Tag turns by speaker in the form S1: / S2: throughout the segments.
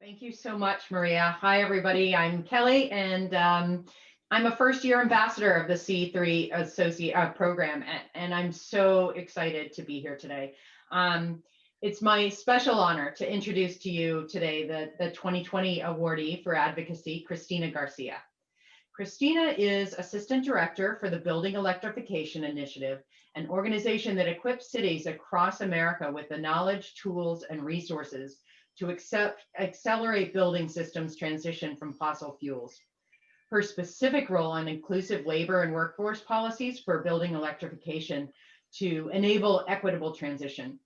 S1: Thank you so much, Maria. Hi, everybody. I'm Kelly, and I'm a first-year ambassador of the C3 associate program, and I'm so excited to be here today. It's my special honor to introduce to you today the 2020 awardee for advocacy, Cristina Garcia. Cristina is Assistant Director for the Building Electrification Initiative, an organization that equips cities across America with the knowledge, tools, and resources to accelerate building systems transition from fossil fuels. Her specific role on inclusive labor and workforce policies for building electrification to enable equitable transition.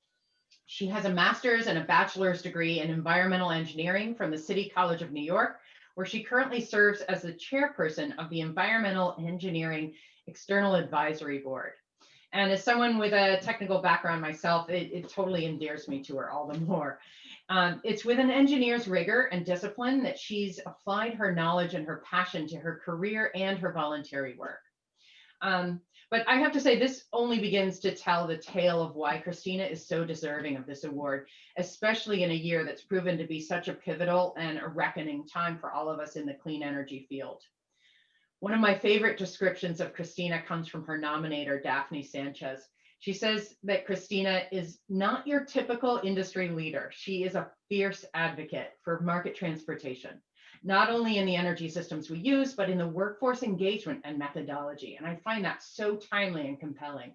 S1: She has a master's and a bachelor's degree in environmental engineering from the City College of New York, where she currently serves as the chairperson of the Environmental Engineering External Advisory Board. And as someone with a technical background myself, it totally endears me to her all the more. It's with an engineer's rigor and discipline that she's applied her knowledge and her passion to her career and her voluntary work. But I have to say, this only begins to tell the tale of why Cristina is so deserving of this award, especially in a year that's proven to be such a pivotal and a reckoning time for all of us in the clean energy field. One of my favorite descriptions of Cristina comes from her nominator, Daphne Sanchez. She says that Cristina is not your typical industry leader. She is a fierce advocate for market transportation, not only in the energy systems we use, but in the workforce engagement and methodology. And I find that so timely and compelling.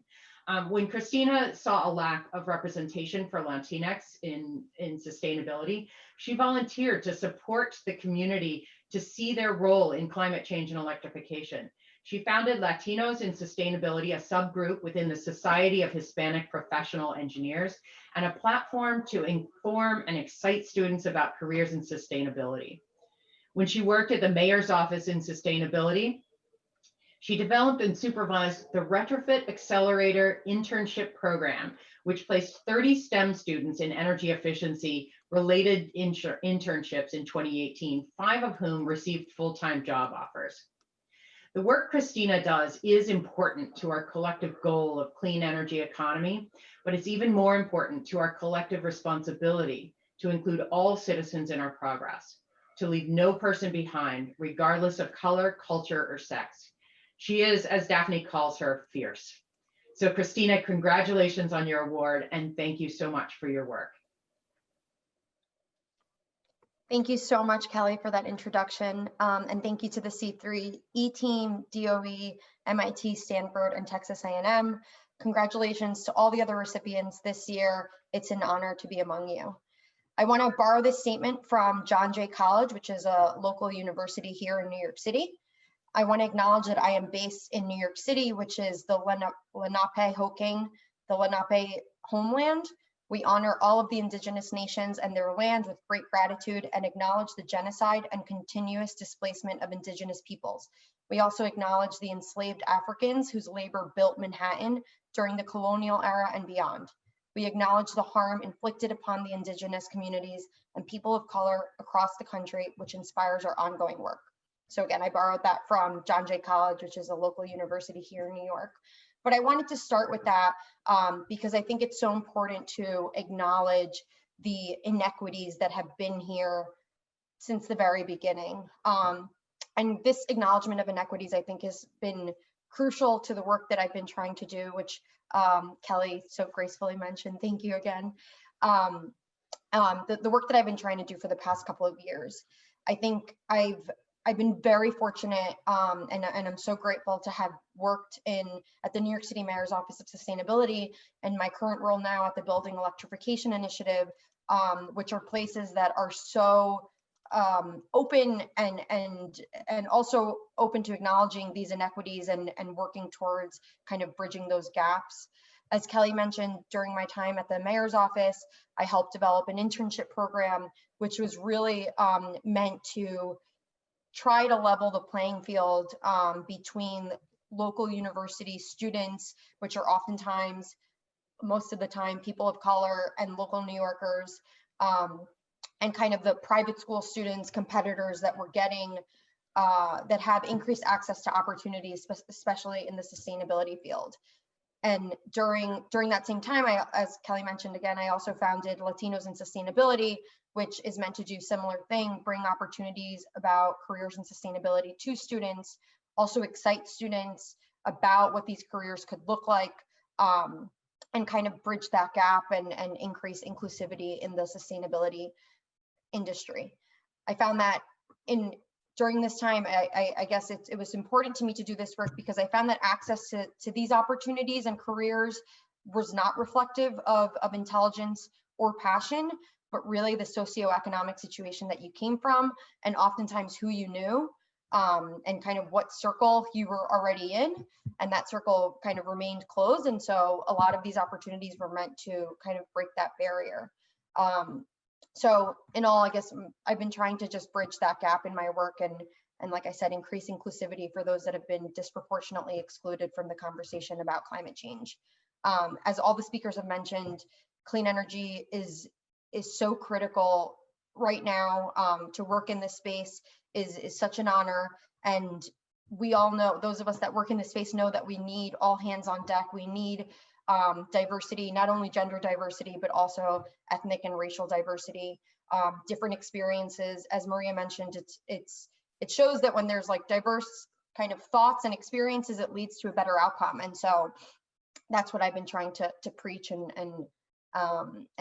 S1: When Cristina saw a lack of representation for Latinx in sustainability, she volunteered to support the community to see their role in climate change and electrification. She founded Latinos in Sustainability, a subgroup within the Society of Hispanic Professional Engineers, and a platform to inform and excite students about careers in sustainability. When she worked at the mayor's office in sustainability, she developed and supervised the Retrofit Accelerator Internship Program, which placed 30 STEM students in energy efficiency related internships in 2018, 5 of whom received full-time job offers. The work Cristina does is important to our collective goal of clean energy economy, but it's even more important to our collective responsibility to include all citizens in our progress, to leave no person behind, regardless of color, culture, or sex. She is, as Daphne calls her, fierce. So Cristina, congratulations on your award, and thank you so much for your work.
S2: Thank you so much, Kelly, for that introduction. And thank you to the C3 E-Team, DOE, MIT, Stanford, and Texas A&M. Congratulations to all the other recipients this year. It's an honor to be among you. I want to borrow this statement from John Jay College, which is a local university here in New York City. I want to acknowledge that I am based in New York City, which is the Lenape-Hoking, the Lenape homeland. We honor all of the indigenous nations and their land with great gratitude and acknowledge the genocide and continuous displacement of indigenous peoples. We also acknowledge the enslaved Africans whose labor built Manhattan during the colonial era and beyond. We acknowledge the harm inflicted upon the indigenous communities and people of color across the country, which inspires our ongoing work. So again, I borrowed that from John Jay College, which is a local university here in New York. But I wanted to start with that because I think it's so important to acknowledge the inequities that have been here since the very beginning. And this acknowledgement of inequities, I think, has been crucial to the work that I've been trying to do, which Kelly so gracefully mentioned. Thank you again. The work that I've been trying to do for the past couple of years. I think I've been very fortunate and I'm so grateful to have worked at the New York City Mayor's Office of Sustainability and my current role now at the Building Electrification Initiative, which are places that are so open and also open to acknowledging these inequities and working towards kind of bridging those gaps. As Kelly mentioned, during my time at the mayor's office, I helped develop an internship program, which was really meant to try to level the playing field between local university students, which are oftentimes, most of the time, people of color and local New Yorkers, and kind of the private school students, competitors that we're getting that have increased access to opportunities, especially in the sustainability field. And during that same time, as Kelly mentioned again, I also founded Latinos in Sustainability, which is meant to do similar thing, bring opportunities about careers and sustainability to students, also excite students about what these careers could look like, and kind of bridge that gap and increase inclusivity in the sustainability industry. I found that during this time, I guess it was important to me to do this work because I found that access to these opportunities and careers was not reflective of intelligence or passion, but really the socioeconomic situation that you came from, and oftentimes who you knew, and kind of what circle you were already in, and that circle kind of remained closed. And so a lot of these opportunities were meant to kind of break that barrier. So in all, I guess I've been trying to just bridge that gap in my work and like I said, increase inclusivity for those that have been disproportionately excluded from the conversation about climate change. As all the speakers have mentioned, clean energy is so critical right now. To work in this space is such an honor, and we all know, those of us that work in this space know that we need all hands on deck. We need diversity, not only gender diversity, but also ethnic and racial diversity, different experiences. As Maria mentioned, it shows that when there's like diverse kind of thoughts and experiences, it leads to a better outcome. And so that's what I've been trying to preach and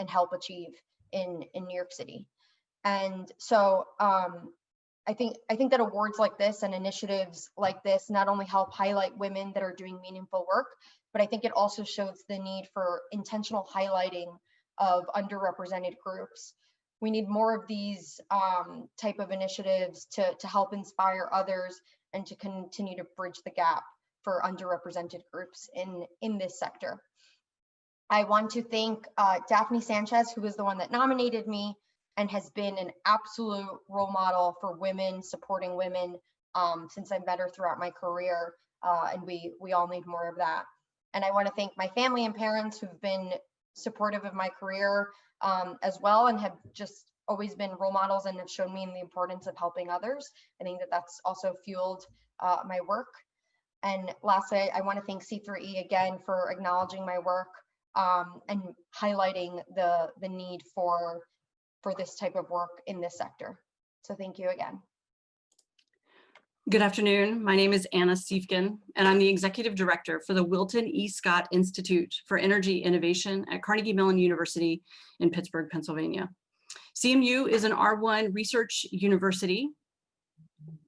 S2: help achieve in New York City. And so I think that awards like this and initiatives like this not only help highlight women that are doing meaningful work, but I think it also shows the need for intentional highlighting of underrepresented groups. We need more of these type of initiatives to help inspire others and to continue to bridge the gap for underrepresented groups in this sector. I want to thank Daphne Sanchez, who was the one that nominated me and has been an absolute role model for women, supporting women since I met her throughout my career, and we all need more of that. And I want to thank my family and parents who've been supportive of my career as well, and have just always been role models and have shown me the importance of helping others. I think that that's also fueled my work. And lastly, I want to thank C3E again for acknowledging my work and highlighting the need for this type of work in this sector. So thank you again.
S3: Good afternoon. My name is Anna Siefken, and I'm the Executive Director for the Wilton E. Scott Institute for Energy Innovation at Carnegie Mellon University in Pittsburgh, Pennsylvania. CMU is an R1 research university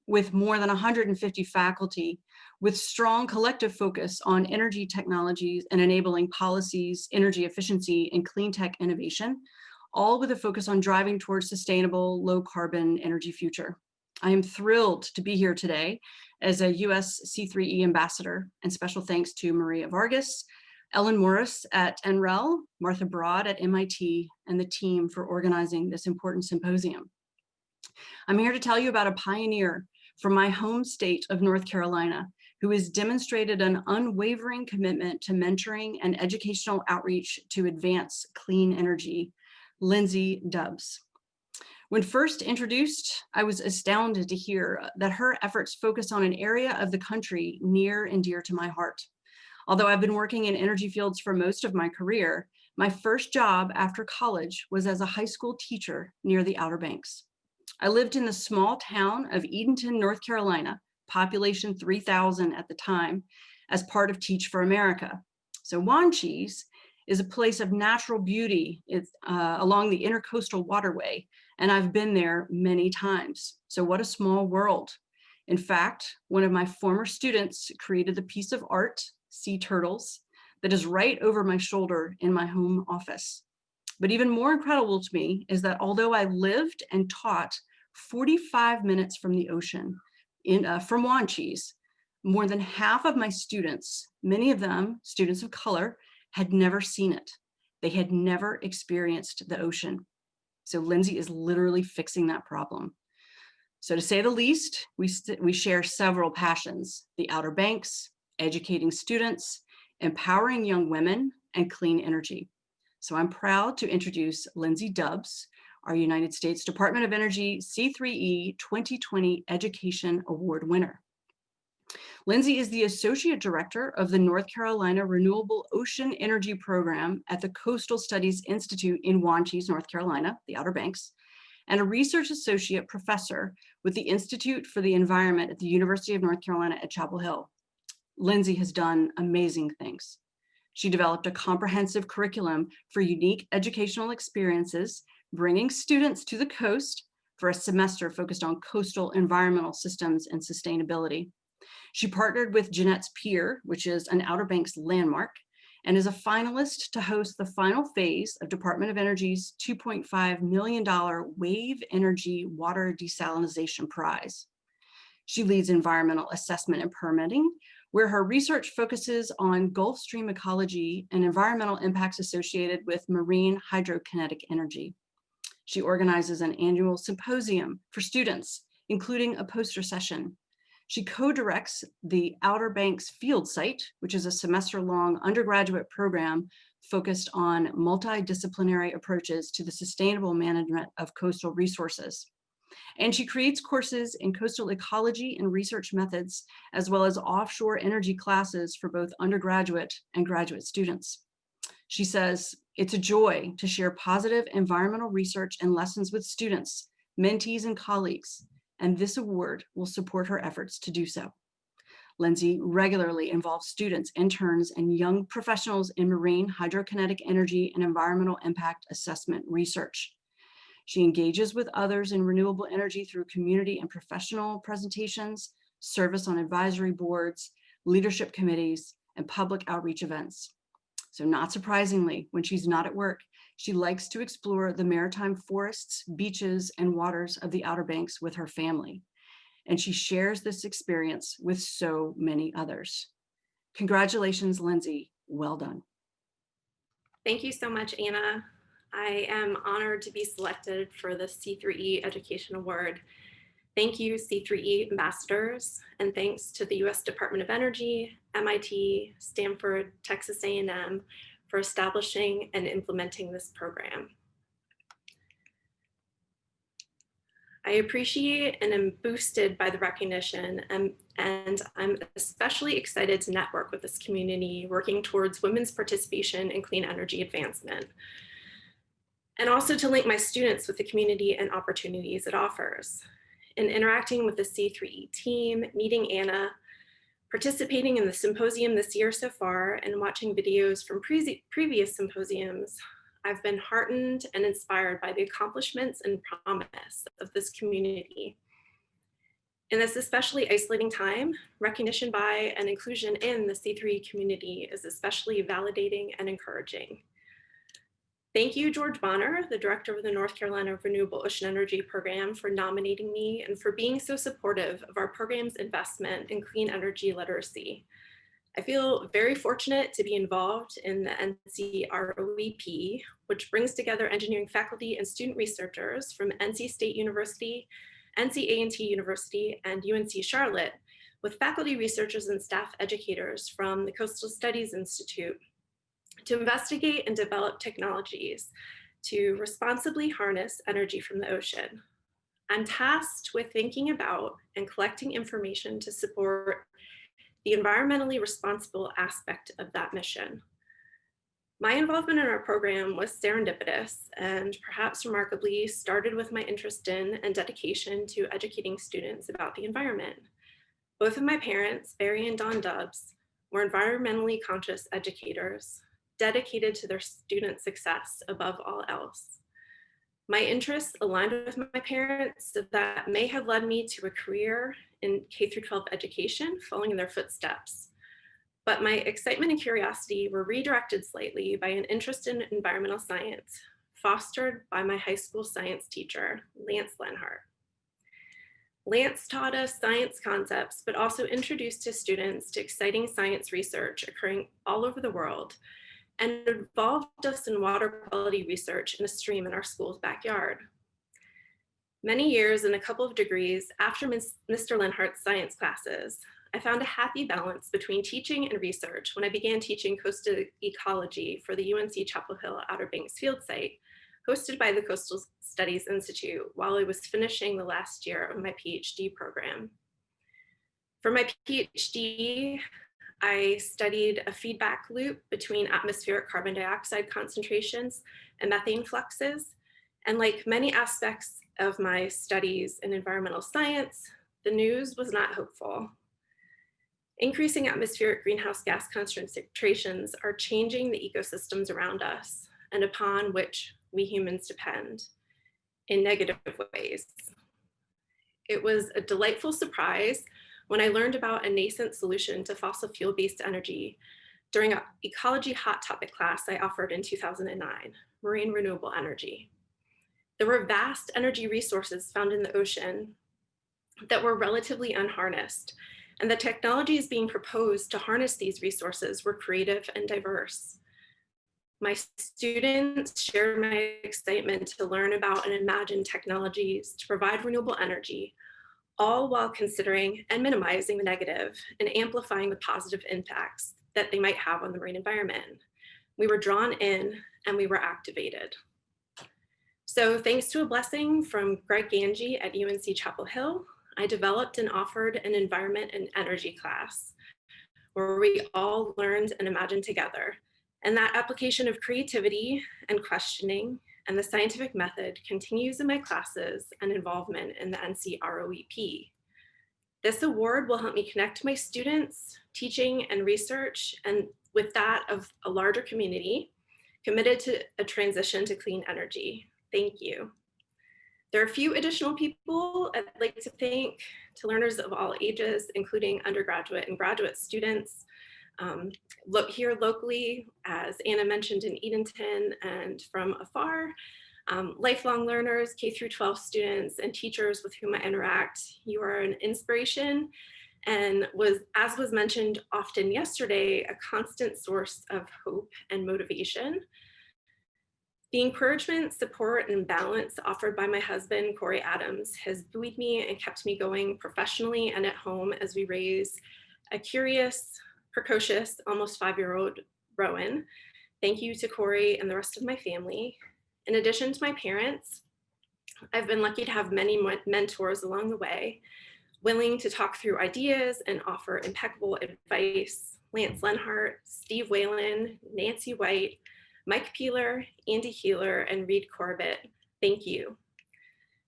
S3: with more than 150 faculty, with strong collective focus on energy technologies and enabling policies, energy efficiency, and clean tech innovation, all with a focus on driving towards sustainable, low carbon energy future. I am thrilled to be here today as a US C3E ambassador, and special thanks to Maria Vargas, Ellen Morris at NREL, Martha Broad at MIT, and the team for organizing this important symposium. I'm here to tell you about a pioneer from my home state of North Carolina who has demonstrated an unwavering commitment to mentoring and educational outreach to advance clean energy, Lindsay Dubbs. When first introduced, I was astounded to hear that her efforts focus on an area of the country near and dear to my heart. Although I've been working in energy fields for most of my career, my first job after college was as a high school teacher near the Outer Banks. I lived in the small town of Edenton, North Carolina, population 3,000 at the time, as part of Teach for America. So Wanchese is a place of natural beauty. It's along the Intercoastal Waterway, and I've been there many times. So what a small world. In fact, one of my former students created the piece of art, Sea Turtles, that is right over my shoulder in my home office. But even more incredible to me is that although I lived and taught 45 minutes from the ocean from Wanchese, more than half of my students, many of them students of color, had never seen it. They had never experienced the ocean. So Lindsay is literally fixing that problem. So to say the least, we share several passions: the Outer Banks, educating students, empowering young women, and clean energy. So I'm proud to introduce Lindsay Dubbs, our United States Department of Energy C3E 2020 Education Award winner. Lindsay is the Associate Director of the North Carolina Renewable Ocean Energy Program at the Coastal Studies Institute in Wanchese, North Carolina, the Outer Banks, and a research associate professor with the Institute for the Environment at the University of North Carolina at Chapel Hill. Lindsay has done amazing things. She developed a comprehensive curriculum for unique educational experiences, bringing students to the coast for a semester focused on coastal environmental systems and sustainability. She partnered with Jeanette's Pier, which is an Outer Banks landmark, and is a finalist to host the final phase of Department of Energy's $2.5 million Wave Energy Water Desalination Prize. She leads environmental assessment and permitting, where her research focuses on Gulf Stream ecology and environmental impacts associated with marine hydrokinetic energy. She organizes an annual symposium for students, including a poster session. She co-directs the Outer Banks Field Site, which is a semester-long undergraduate program focused on multidisciplinary approaches to the sustainable management of coastal resources. And she creates courses in coastal ecology and research methods, as well as offshore energy classes for both undergraduate and graduate students. She says, "It's a joy to share positive environmental research and lessons with students, mentees, and colleagues, and this award will support her efforts to do so." Lindsay regularly involves students, interns, and young professionals in marine hydrokinetic energy and environmental impact assessment research. She engages with others in renewable energy through community and professional presentations, service on advisory boards, leadership committees, and public outreach events. So not surprisingly, when she's not at work, she likes to explore the maritime forests, beaches, and waters of the Outer Banks with her family. And she shares this experience with so many others. Congratulations, Lindsay. Well done.
S4: Thank you so much, Anna. I am honored to be selected for the C3E Education Award. Thank you, C3E ambassadors, and thanks to the US Department of Energy, MIT, Stanford, Texas A&M for establishing and implementing this program. I appreciate and am boosted by the recognition, and I'm especially excited to network with this community working towards women's participation in clean energy advancement, and also to link my students with the community and opportunities it offers. In interacting with the C3E team, meeting Anna, participating in the symposium this year so far, and watching videos from previous symposiums, I've been heartened and inspired by the accomplishments and promise of this community. In this especially isolating time, recognition by and inclusion in the C3E community is especially validating and encouraging. Thank you, George Bonner, the director of the North Carolina Renewable Ocean Energy Program, for nominating me and for being so supportive of our program's investment in clean energy literacy. I feel very fortunate to be involved in the NC-ROEP, which brings together engineering faculty and student researchers from NC State University, NC A&T University, and UNC Charlotte, with faculty researchers and staff educators from the Coastal Studies Institute to investigate and develop technologies to responsibly harness energy from the ocean. I'm tasked with thinking about and collecting information to support the environmentally responsible aspect of that mission. My involvement in our program was serendipitous and perhaps remarkably started with my interest in and dedication to educating students about the environment. Both of my parents, Barry and Dawn Dubs, were environmentally conscious educators, dedicated to their student success above all else. My interests aligned with my parents, so that may have led me to a career in K-12 education, following in their footsteps. But my excitement and curiosity were redirected slightly by an interest in environmental science, fostered by my high school science teacher, Lance Lenhart. Lance taught us science concepts, but also introduced his students to exciting science research occurring all over the world, and involved us in water quality research in a stream in our school's backyard. Many years and a couple of degrees after Mr. Lenhart's science classes, I found a happy balance between teaching and research when I began teaching coastal ecology for the UNC Chapel Hill Outer Banks Field Site, hosted by the Coastal Studies Institute, while I was finishing the last year of my PhD program. For my PhD, I studied a feedback loop between atmospheric carbon dioxide concentrations and methane fluxes. And like many aspects of my studies in environmental science, the news was not hopeful. Increasing atmospheric greenhouse gas concentrations are changing the ecosystems around us and upon which we humans depend in negative ways. It was a delightful surprise when I learned about a nascent solution to fossil fuel-based energy during an ecology hot topic class I offered in 2009, marine renewable energy. There were vast energy resources found in the ocean that were relatively unharnessed, and the technologies being proposed to harness these resources were creative and diverse. My students shared my excitement to learn about and imagine technologies to provide renewable energy, all while considering and minimizing the negative and amplifying the positive impacts that they might have on the marine environment. We were drawn in and we were activated. So thanks to a blessing from Greg Ganji at UNC Chapel Hill, I developed and offered an environment and energy class where we all learned and imagined together. And that application of creativity and questioning and the scientific method continues in my classes and involvement in the NC ROEP. This award will help me connect my students, teaching and research, and with that of a larger community committed to a transition to clean energy. Thank you. There are a few additional people I'd like to thank, to learners of all ages, including undergraduate and graduate students. Look here locally, as Anna mentioned, in Edenton and from afar, lifelong learners, K through 12 students and teachers with whom I interact. You are an inspiration and as was mentioned often yesterday, a constant source of hope and motivation. The encouragement, support, and balance offered by my husband, Corey Adams, has buoyed me and kept me going professionally and at home as we raise a curious, precocious, almost 5-year-old Rowan. Thank you to Corey and the rest of my family. In addition to my parents, I've been lucky to have many mentors along the way, willing to talk through ideas and offer impeccable advice. Lance Lenhart, Steve Whalen, Nancy White, Mike Peeler, Andy Healer, and Reed Corbett, thank you.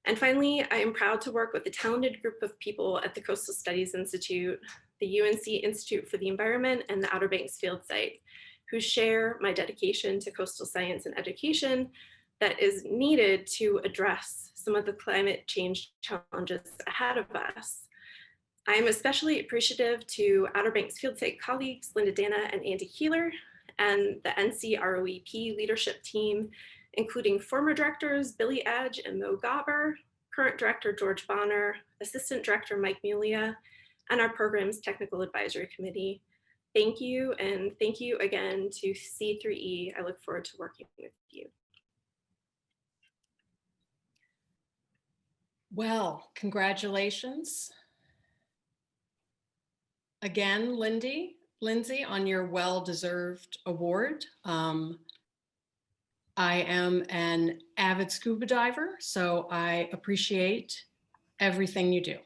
S4: And finally, I am proud to work with a talented group of people at the Coastal Studies Institute, the UNC Institute for the Environment, and the Outer Banks Field Site, who share my dedication to coastal science and education that is needed to address some of the climate change challenges ahead of us. I am especially appreciative to Outer Banks Field Site colleagues, Linda Dana and Andy Keeler, and the NC ROEP leadership team, including former directors Billy Edge and Mo Gobber, current director George Bonner, assistant director Mike Mulia, and our program's technical advisory committee. Thank you, and thank you again to C3E. I look forward to working with you.
S5: Well, congratulations. Again, Lindsay, on your well-deserved award. I am an avid scuba diver, so I appreciate everything you do.